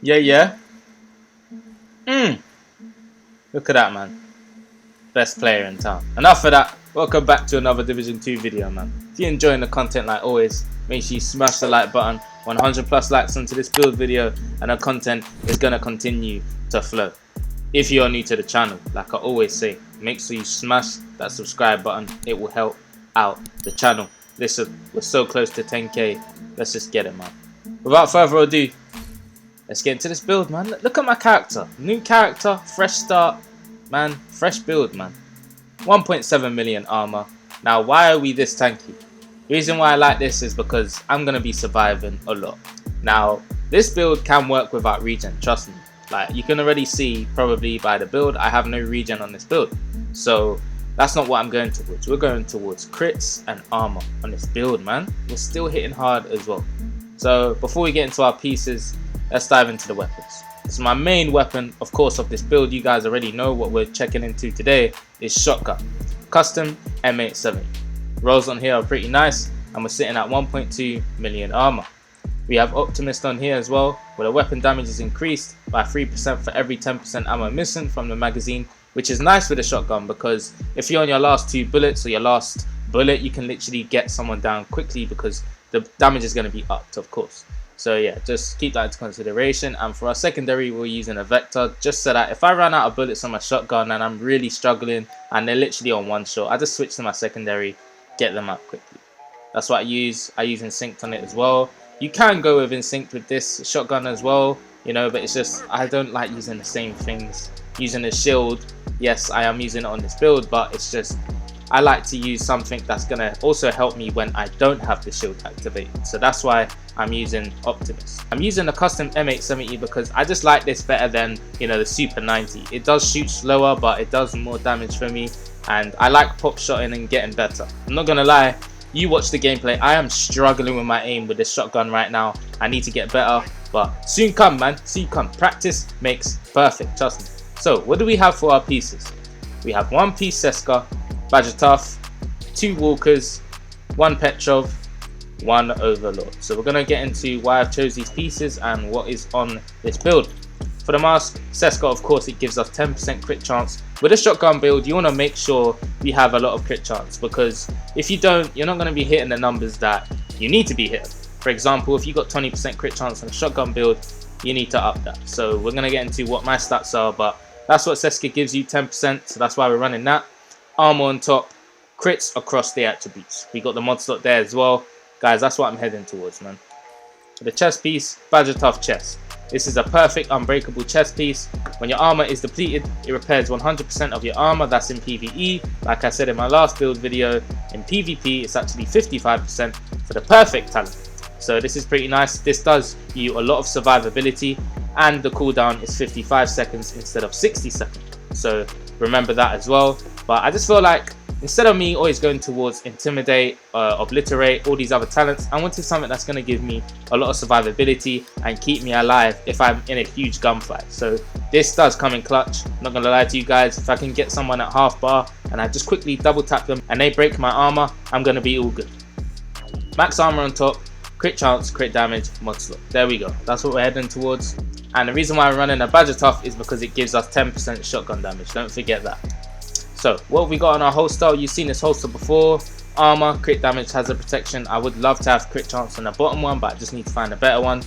Yeah. Look at that, man. Best player in town. Enough of that. Welcome back to another Division 2 video, man. If you're enjoying the content like always, make sure you smash the like button. 100 plus likes onto this build video and the content is going to continue to flow. If you are new to the channel, like I always say, make sure you smash that subscribe button. It will help out the channel. Listen, we're so close to 10k. Let's just get it, man. Without further ado, let's get into this build, man. Look at my character. New character, fresh start, man. Fresh build, man. 1.7 million armor. Now, why are we this tanky? The reason why I like this is because I'm going to be surviving a lot. Now, this build can work without regen, trust me. Like, you can already see, probably by the build, I have no regen on this build. So, that's not what I'm going towards. We're going towards crits and armor on this build, man. We're still hitting hard as well. So, before we get into our pieces, let's dive into the weapons. So my main weapon, of course, of this build, you guys already know what we're checking into today, is shotgun. Custom M870. Rolls on here are pretty nice, and we're sitting at 1.2 million armor. We have Optimist on here as well, where the weapon damage is increased by 3% for every 10% ammo missing from the magazine, which is nice with a shotgun because if you're on your last 2 bullets or your last bullet, you can literally get someone down quickly because the damage is going to be upped, of course. So yeah, just keep that into consideration. And for our secondary, we're using a Vector, just so that if I run out of bullets on my shotgun and I'm really struggling and they're literally on one shot, I just switch to my secondary, get them up quickly. That's what I use. I use Instinct on it as well. You can go with Instinct with this shotgun as well, you know, but it's just I don't like using the same things. Using a shield, yes, I am using it on this build, but it's just I like to use something that's going to also help me when I don't have the shield activated. So that's why I'm using Optimus. I'm using a custom M870 because I just like this better than, you know, the Super 90. It does shoot slower, but it does more damage for me. And I like pop shotting and getting better. I'm not going to lie, you watch the gameplay. I am struggling with my aim with this shotgun right now. I need to get better, but soon come, man. Soon come. Practice makes perfect, trust me. So what do we have for our pieces? We have 1 piece Seska, Badger Tough, 2 Walkers, 1 Petrov, 1 Overlord. So we're going to get into why I've chose these pieces and what is on this build. For the mask, Seska, of course, it gives us 10% crit chance. With a shotgun build, you want to make sure you have a lot of crit chance, because if you don't, you're not going to be hitting the numbers that you need to be hitting. For example, if you got 20% crit chance on a shotgun build, you need to up that. So we're going to get into what my stats are, but that's what Seska gives you, 10%, so that's why we're running that. Armor on top, crits across the attributes. We got the mod slot there as well. Guys, that's what I'm heading towards, man. For the chest piece, Badger Tough chest. This is a perfect unbreakable chest piece. When your armor is depleted, it repairs 100% of your armor. That's in PvE. Like I said in my last build video, in PvP, it's actually 55% for the perfect talent. So this is pretty nice. This does you a lot of survivability, and the cooldown is 55 seconds instead of 60 seconds. So remember that as well. But I just feel like instead of me always going towards Intimidate, Obliterate, all these other talents, I wanted something that's going to give me a lot of survivability and keep me alive if I'm in a huge gunfight. So this does come in clutch. I'm not going to lie to you guys. If I can get someone at half bar and I just quickly double tap them and they break my armor, I'm going to be all good. Max armor on top, crit chance, crit damage, mod slot. There we go. That's what we're heading towards. And the reason why I'm running a Badger Tough is because it gives us 10% shotgun damage. Don't forget that. So what have we got on our holster? You've seen this holster before. Armor, crit damage, hazard protection. I would love to have crit chance on the bottom one, but I just need to find a better one.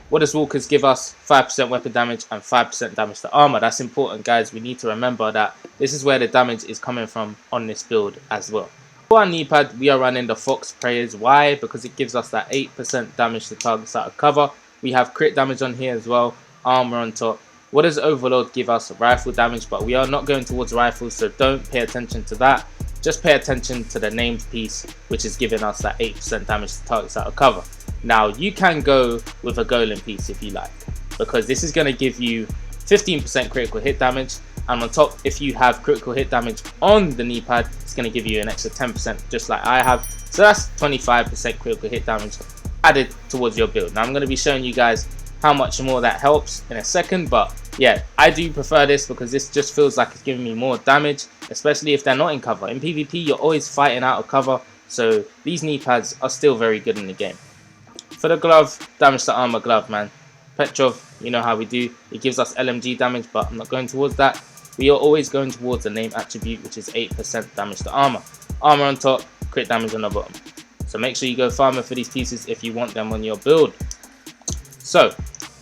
What does Walkers give us? 5% weapon damage and 5% damage to armor. That's important, guys. We need to remember that this is where the damage is coming from on this build as well. For our knee pad, we are running the Fox Prayers. Why? Because it gives us that 8% damage to targets out of cover. We have crit damage on here as well, armor on top. What does overload give us? Rifle damage, but we are not going towards rifles, so don't pay attention to that. Just pay attention to the named piece, which is giving us that 8% damage to targets out of cover. Now you can go with a golem piece if you like, because this is going to give you 15% critical hit damage, and on top, if you have critical hit damage on the knee pad, it's going to give you an extra 10%, just like I have. So that's 25% critical hit damage added towards your build. Now I'm going to be showing you guys how much more that helps in a second, but yeah, I do prefer this because this just feels like it's giving me more damage, especially if they're not in cover. In PvP, you're always fighting out of cover, so these knee pads are still very good in the game. For the glove, damage to armor glove, man. Petrov, you know how we do. It gives us LMG damage, but I'm not going towards that. We are always going towards the name attribute, which is 8% damage to armor. Armor on top, crit damage on the bottom. So make sure you go farmer for these pieces if you want them on your build. So,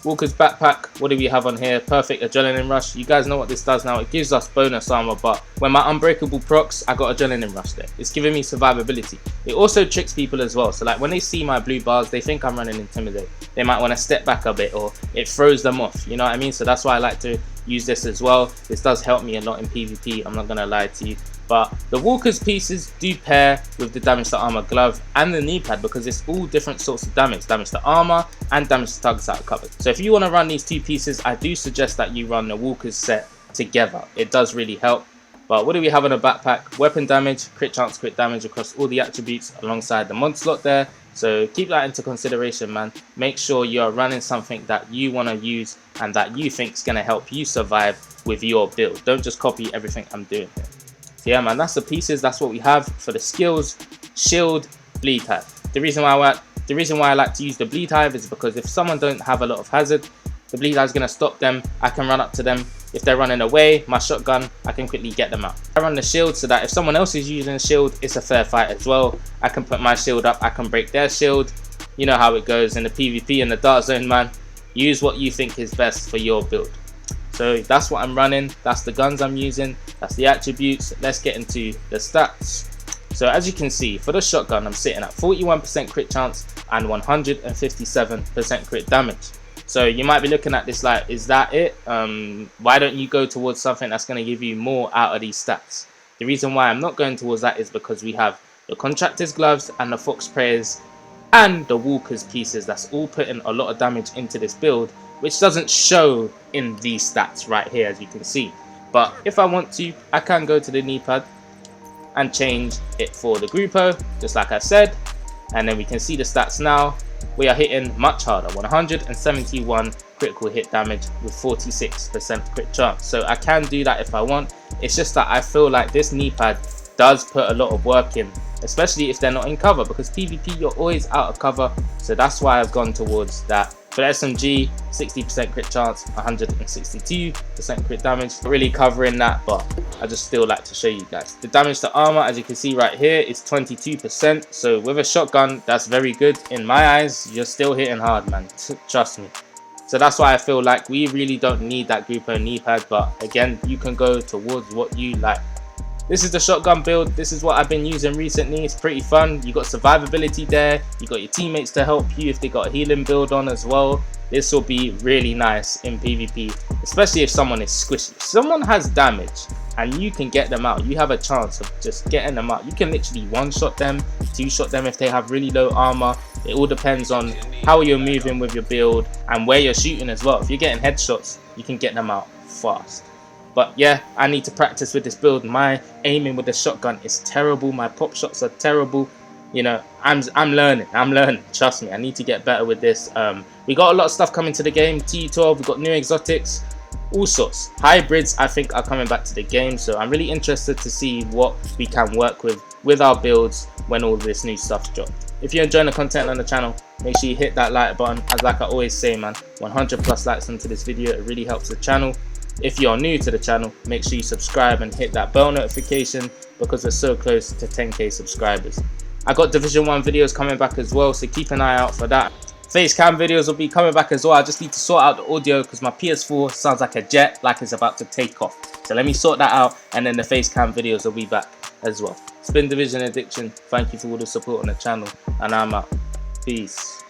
Walker's backpack, what do we have on here? Perfect adrenaline rush. You guys know what this does now. It gives us bonus armor, but when my unbreakable procs, I got adrenaline rush there. It's giving me survivability. It also tricks people as well. So like when they see my blue bars, they think I'm running intimidate. They might want to step back a bit, or it throws them off. You know what I mean? So that's why I like to use this as well. This does help me a lot in PvP. I'm not going to lie to you. But the Walker's pieces do pair with the damage to armor glove and the knee pad, because it's all different sorts of damage. Damage to armor and damage to targets out of cover. So if you want to run these two pieces, I do suggest that you run the Walker's set together. It does really help. But what do we have on the backpack? Weapon damage, crit chance, crit damage across all the attributes alongside the mod slot there. So keep that into consideration, man. Make sure you're running something that you want to use and that you think is going to help you survive with your build. Don't just copy everything I'm doing here. So yeah, man, that's the pieces. That's what we have for the skills. Shield, bleed hive. The reason why I like to use the bleed hive is because if someone don't have a lot of hazard, the bleed hive is going to stop them. I can run up to them. If they're running away, my shotgun, I can quickly get them out. I run the shield so that if someone else is using a shield, it's a fair fight as well. I can put my shield up, I can break their shield. You know how it goes in the PvP and the dark zone, man. Use what you think is best for your build. So that's what I'm running, that's the guns I'm using, that's the attributes. Let's get into the stats. So as you can see, for the shotgun, I'm sitting at 41% crit chance and 157% crit damage. So you might be looking at this like, is that it? Why don't you go towards something that's going to give you more out of these stats? The reason why I'm not going towards that is because we have the Contractor's gloves and the Fox prayers and the Walker's pieces. That's all putting a lot of damage into this build, which doesn't show in these stats right here, as you can see. But if I want to, I can go to the knee pad and change it for the Grupo, just like I said, and then we can see the stats now. We are hitting much harder, 171 critical hit damage with 46% crit chance. So I can do that if I want. It's just that I feel like this knee pad does put a lot of work in, especially if they're not in cover, because PvP you're always out of cover. So that's why I've gone towards that. For the SMG, 60% crit chance, 162% crit damage. Not really covering that, but I just still like to show you guys. The damage to armor, as you can see right here, is 22%. So with a shotgun, that's very good. In my eyes, you're still hitting hard, man. Trust me. So that's why I feel like we really don't need that Grupo knee pad. But again, you can go towards what you like. This is the shotgun build. This is what I've been using recently. It's pretty fun. You got survivability there. You got your teammates to help you if they got a healing build on as well. This will be really nice in PvP, especially if someone is squishy. If someone has damage and you can get them out, you have a chance of just getting them out. You can literally one-shot them, two-shot them if they have really low armor. It all depends on how you're moving with your build and where you're shooting as well. If you're getting headshots, you can get them out fast. But yeah, I need to practice with this build. My aiming with the shotgun is terrible. My pop shots are terrible. You know, I'm learning. Trust me, I need to get better with this. We got a lot of stuff coming to the game. TU12, we got new exotics, all sorts. Hybrids, I think, are coming back to the game. So I'm really interested to see what we can work with our builds when all this new stuff's dropped. If you're enjoying the content on the channel, make sure you hit that like button. As like I always say, man, 100+ likes onto this video. It really helps the channel. If you're new to the channel, make sure you subscribe and hit that bell notification, because we're so close to 10k subscribers. I got Division 1 videos coming back as well, so keep an eye out for that. Face cam videos will be coming back as well. I just need to sort out the audio because my PS4 sounds like a jet, like it's about to take off. So let me sort that out, and then the face cam videos will be back as well. It's been Division Addiction. Thank you for all the support on the channel, and I'm out. Peace.